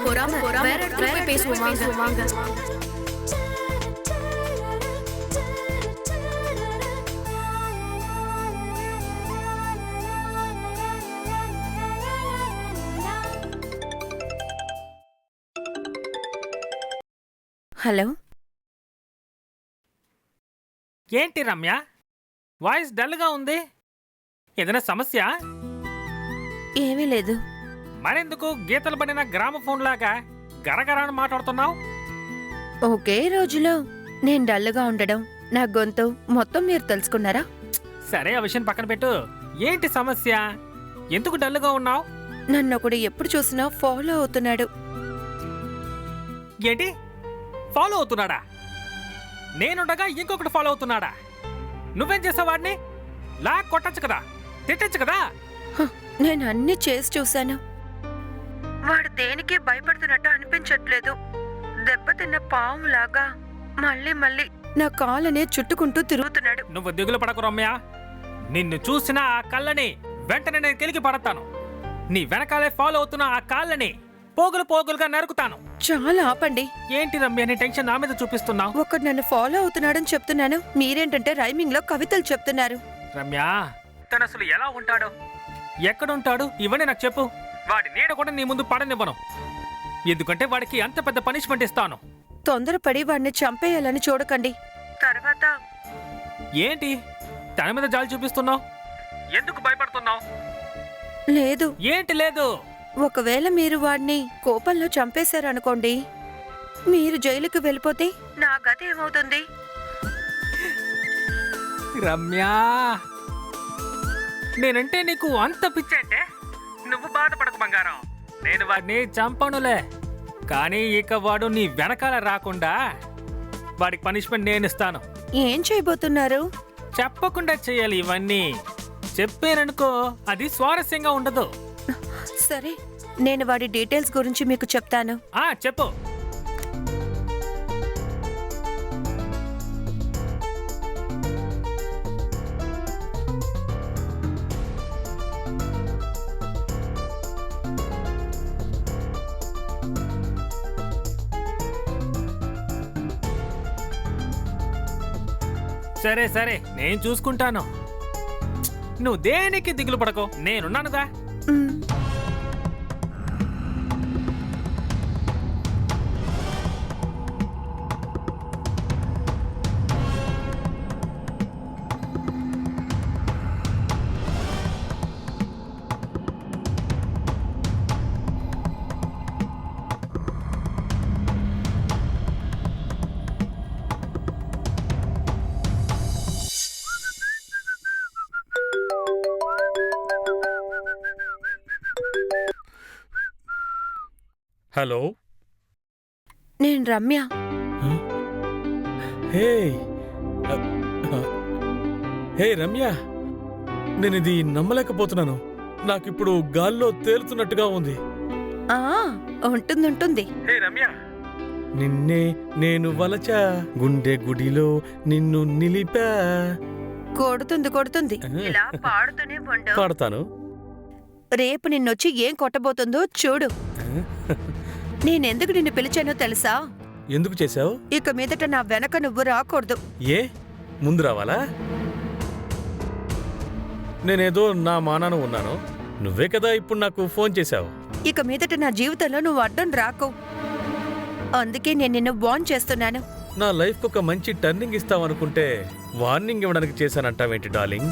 பொறாம வேற இடத்துல போய் பேசுவோம் வாங்க. హలో, ఏంటి రమ్య, వాయిస్ డల్గా ఉంది? ఏదైనా సమస్య? ఏమీ లేదు. మరెందుకు గీతలు పడిన గ్రామఫోన్ లాగా గరగరాని మాట్లాడుతున్నావు? ఒకే రోజులో నేను డల్గా ఉండడం, నా గొంతు మొత్తం మీరు తెలుసుకున్నారా? సరే, ఆ విషయం పక్కన పెట్టు. ఏంటి సమస్య? ఎందుకు డల్గా ఉన్నావు? నన్నొకడు ఎప్పుడు చూసినా ఫాలో అవుతున్నాడు. ఏంటి, ఫాలో అవుతున్నాడా? నేనుండగా ఇంకొకటి ఫాలో అవుతున్నాడా? నువ్వేం చేసావు? వాడిని కొట్టచ్చు కదా, తిట్టచ్చు కదా. నేను అన్ని చేసి చూశాను. వాడు దేనికి భయపడుతున్నట్టు అనిపించట్లేదు. దెబ్బతిన్న పాములాగా మళ్ళీ మళ్ళీ నా కాళ్ళనే చుట్టుకుంటూ తిరుగుతున్నాడు. నువ్వు దిగులు పడకు రమ్య. నిన్ను చూసిన ఆ కళ్ళని వెంటనే నేను కిలికి పడతాను. నీ వెనకాలే ఫాలో అవుతున్న ఆ కాళ్ళని పోగులుగా నరుకుతాను. చాలా ఆపండి. ఏంటి రమ్య, నీ టెన్షన్ నా మీద చూపిస్తున్నావు? ఒకడు నన్ను ఫాలో అవుతున్నాడని చెప్తున్నాను, మీరేంటంటే రైమింగ్ లో కవితలు చెప్తున్నారు. రమ్య, తను అసలు ఎలా ఉంటాడో, ఎక్కడుంటాడు, ఇవన్నీ నాకు చెప్పు. వాడి నీడ కూడా నీ ముందు పడనివ్వను. ఎందుకంటే వాడికి అంత పెద్ద పనిష్మెంట్ ఇస్తాను. తొందరపడి వాడిని చంపేయాలని చూడకండి. తర్వాత ఏంటి తన మీద జాలి చూపిస్తున్నావు? ఎందుకు భయపడుతున్నావు? లేదు. ఏంటి లేదు? ఒకవేళ మీరు వాడిని కోపంలో చంపేశారనుకోండి, మీరు జైలుకి వెళ్ళిపోతే నా గతి ఏమవుతుంది? రమ్య, నేనంటే నీకు అంత పిచ్చంటే నువ్వు బాధపడకు బంగారం. నేను వాడిని చంపనులే, కానీ ఇక వాడు నీ వెనకాల రాకుండా వాడికి పనిష్మెంట్ నేను ఇస్తాను. ఏం చేయబోతున్నారు? చెప్పకుండా చేయాలి ఇవన్నీ. చెప్పాననుకో, అది స్వారస్యంగా ఉండదు. సరే, నేను వాడి డీటెయిల్స్ గురించి మీకు చెప్తాను. చెప్పు. సరే సరే, నేను చూసుకుంటాను. నువ్వు దేనికి దిగులు పడకో, నేనున్నానుగా. హలో, నేను రమ్య. హే రమ్య, నేను ఇది నమ్మలేకపోతున్నాను. నాకిప్పుడు గాల్లో తేలుతున్నట్టుగా ఉంది. ఉంటుంది. హే రమ్య, నిన్నే నేను వలచా, గుండె గుడిలో నిన్ను నిలిపా. కొడుతుంది. ఇలా పాడుతూనే ఉండు. పాడతాను. రేపు నిన్నొచ్చి ఏం కొట్టబోతుందో చూడు. నేనెందుకు నిన్ను పిలిచానో తెలుసా? ఎందుకు చేశావు? ఇక మీదట నా వెనక నువ్వు రాకూడదు. ఏ, ముందు రావాలా? నేనేదో నా మానాన ఉన్నాను. నువ్వే కదా ఇప్పుడు నాకు ఫోన్ చేశావు. ఇక మీదట నా జీవితంలో నువ్వు అడ్డం రాకు. అందుకే నేను నిన్ను వార్న్ చేస్తున్నాను. నా లైఫ్కి ఒక మంచి టర్నింగ్ ఇస్తావనుకుంటే వార్నింగ్ ఇవ్వడానికి చేశానంటావేంటి డార్లింగ్?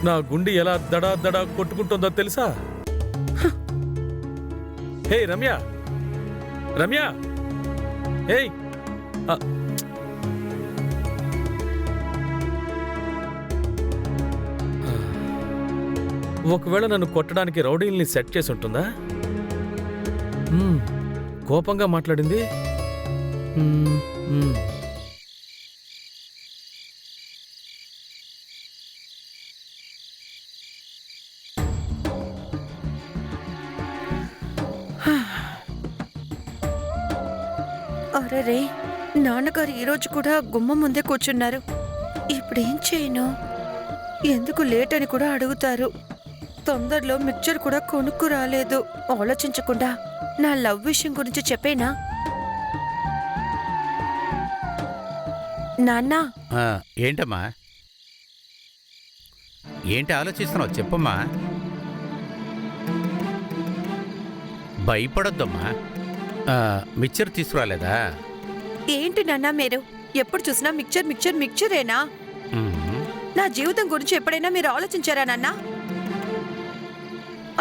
నా గుండె ఎలా దడా దడా కొట్టుకుంటుందో తెలుసా? హే రమ్య, రమ్య, హే. ఒకవేళ నన్ను కొట్టడానికి రౌడీల్ని సెట్ చేసి ఉంటుందా? కోపంగా మాట్లాడింది. అరే, నాన్నగారు ఈరోజు కూడా గుమ్మం ముందే కూర్చున్నారు. ఇప్పుడేం చేయను? ఎందుకు లేట్ అని కూడా అడుగుతారు. తొందరలో మిక్చర్ కూడా కొనుక్కు రాలేదు. ఆలోచించకుండా నా లవ్ విషయం గురించి చెప్పేనా? నాన్నా, ఏంటమ్మా? ఏంటి ఆలోచిస్తున్నావు? చెప్పమ్మా. భయపడొద్దమ్మా. మిక్చర్ తీసుకురాలేదా? ఏంటి నాన్నా మీరు ఎప్పుడు చూసినా మిక్చర్ మిక్చర్ మిక్చరేనా? మ్మ్. నా జీవితం గురించి ఎప్పుడైనా మీరు ఆలోచించారా నాన్నా?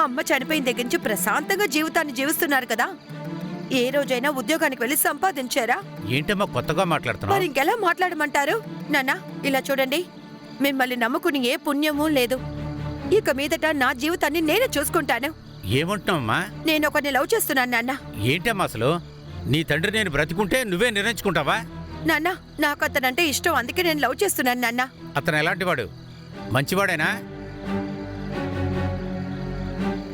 అమ్మ చనిపోయిన దగ్గర నుంచి ప్రశాంతంగా జీవితాన్ని జీవిస్తున్నారు కదా. ఏ రోజైనా ఉద్యోగానికి వెళ్ళి సంపాదించారా? ఏంటమ్మా కొత్తగా మరి మాట్లాడుతున్నావు? ఇంకెలా మాట్లాడమంటారు? నాన్నా, ఇలా చూడండి, మిమ్మల్ని నమ్ముకుని ఏ పుణ్యమూ లేదు. ఇక మీదట నా జీవితాన్ని నేనే చూసుకుంటాను. ఏమంటున్నావమ్మా? నేను ఒకరిని లవ్ చేస్తున్నాను నాన్న. ఏంటమ్మా అసలు? నీ తండ్రి నేను బ్రతికుంటే నువ్వే నిర్ణయించుకుంటావా? నాన్న, నాకు అతనంటే ఇష్టం, అందుకే నేను లవ్ చేస్తున్నాను నాన్న. అతను ఎలాంటివాడు? మంచివాడేనా?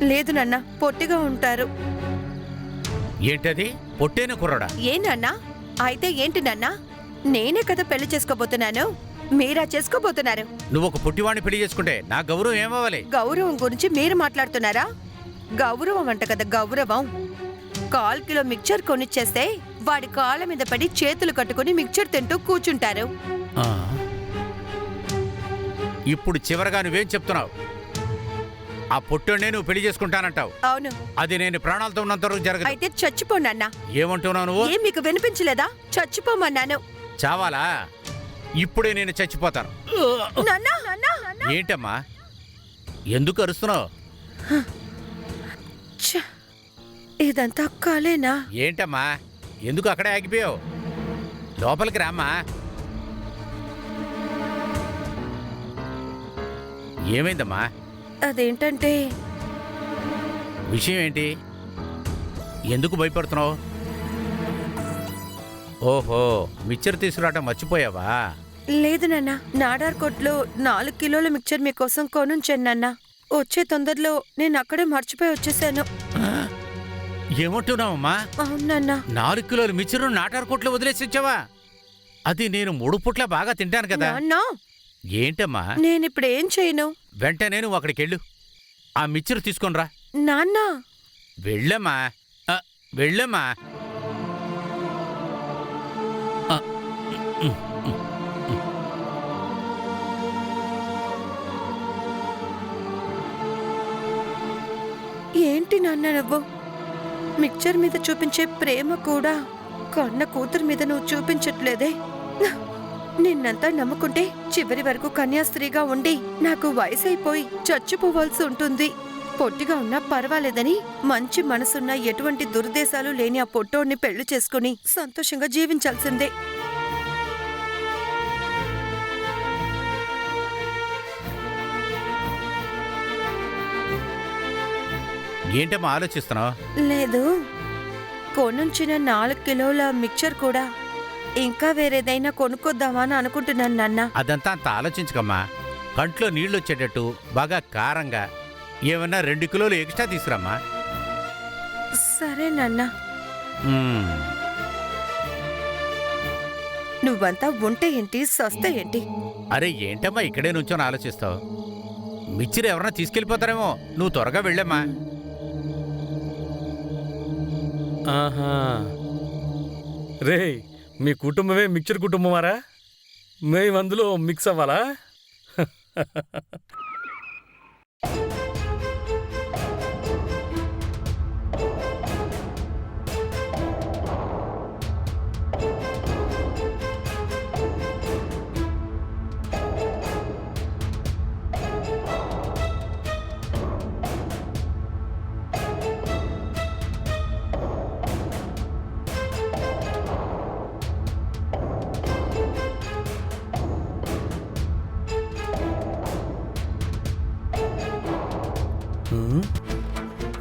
లేదు నాన్న, పొట్టిగా ఉంటారు. ఏంటది? పొట్టేను కుర్రాడా? ఏ నాన్న? అయితే ఏంటి నాన్న? నేనే కదా పెళ్లి చేసుకోబోతున్నాను, మీరా చేసుకోబోతున్నారు. నువ్వు ఒక పొట్టివాడిని పెళ్లి చేసుకుంటే నా గౌరవం ఏమవ్వాలి? గౌరవం గురించి మీరు మాట్లాడుతున్నారా? గౌరవం అంట కదా గౌరవం. 1/4 కిలో మిక్చర్ కొనిచ్చేస్తే వాడి కాళ్ళ మీద పడి చేతులు కట్టుకుని మిక్చర్ తింటూ కూర్చుంటారు. ఆ. ఇప్పుడు చివరగా నువ్వేం చెప్తున్నావు? ఆ పొట్టోనే నువ్వు పెళ్లి చేసుకుంటానంటావు. అవును. అది నేను ప్రాణాలతో ఉన్నంత వరకు జరగదు. అయితే చచ్చిపోనన్నా. ఏమంటున్నావు నువ్వు? ఏం మీకు వినిపించలేదా? చచ్చిపోమన్నాను. చావాలా? ఇప్పుడే నేను చచ్చిపోతాను. నాన్నా, నాన్నా, నాన్నా. ఏంటమ్మా ఎందుకు అరుస్తున్నావు? ఛ! ఇదంతా కలేనా? ఏంటమ్మా ఎందుకు అక్కడే ఆగిపోయావు? లోపలికి రామ్మా. ఏమైందమ్మా? అదేంటంటే విషయం ఏంటి? ఎందుకు భయపడుతున్నావు? ఓహో, మిక్చర్ తీసుకురావటం మర్చిపోయావా? లేదు నాన్న, నాడార్ కొట్లో 4 కిలోల మిక్చర్ మీకోసం కొనుంచాను నాన్న. వచ్చే తొందరలో నేను అక్కడే మర్చిపోయి వచ్చేసాను. ఏమంటున్నావమ్మా? అవునన్నా. 4 కిలోల మిక్చరు నాటారుకోట్లో వదిలేసి వచ్చావా? అది నేను 3 పూట్ల బాగా తింటాను కదా. నాన్న, ఏంటమ్మా? నేనిప్పుడు ఏం చేయను? వెంటనే నువ్వు అక్కడికి వెళ్ళు, ఆ మిక్చర్ తీసుకొనిరా. నాన్న, వెళ్ళమ్మా. వెళ్ళమ్మా. ఏంటి నాన్న నువ్వు? మిక్చర్ మీద చూపించే ప్రేమ కూడా కన్న కూతురు మీద నువ్వు చూపించట్లేదే. నిన్నంతా నమ్ముకుంటే చివరి వరకు కన్యాస్త్రీగా ఉండి నాకు వయసైపోయి చచ్చిపోవాల్సి ఉంటుంది. పొట్టిగా ఉన్నా పర్వాలేదని మంచి మనసున్న ఎటువంటి దుర్దేశాలు లేని ఆ పొట్టోడిని పెళ్లి చేసుకుని సంతోషంగా జీవించాల్సిందే. ఏంటమ్మా ఆలోచిస్తున్నావు? లేదు, కొనుంచిన 4 కిలోల మిక్చర్ కూడా ఇంకా వేరేదైనా కొనుక్కొద్దామా అని అనుకుంటున్నాను నాన్న. అదంతా అంత ఆలోచించకమ్మా. కంట్లో నీళ్లు వచ్చేటట్టు బాగా కారంగా ఏమన్నా 2 కిలోలు ఎక్స్ట్రా తీసుకురామ్మా. సరే నాన్న. మ్మ్. నువ్వంతా ఉంటే ఏంటి, సస్తే ఏంటి? అరే ఏంటమ్మా ఇక్కడే నుంచొని ఆలోచిస్తావు? మిక్చర్ ఎవరన్నా తీసుకెళ్ళిపోతారేమో, నువ్వు త్వరగా వెళ్ళమ్మా. ఆహా, రే, మీ కుటుంబమే మిక్చర్ కుటుంబమారా? మేము అందులో మిక్స్ అవ్వాలా?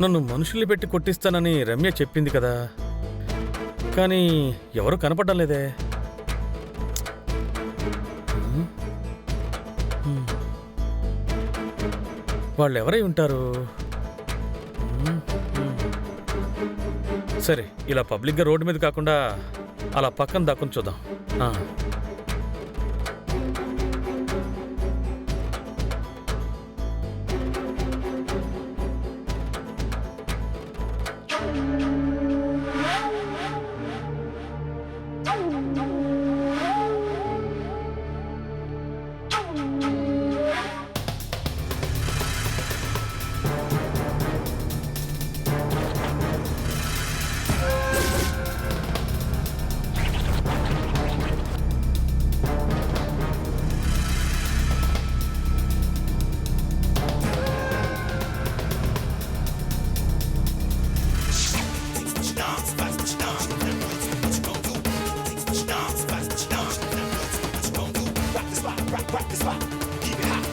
నన్ను మనుషుల్ని పెట్టి కొట్టిస్తానని రమ్య చెప్పింది కదా, కానీ ఎవరు కనపడడం లేదే. వాళ్ళు ఎవరై ఉంటారు? సరే, ఇలా పబ్లిక్గా రోడ్డు మీద కాకుండా అలా పక్కన దాక్కుని చూద్దాం. Keep it hot.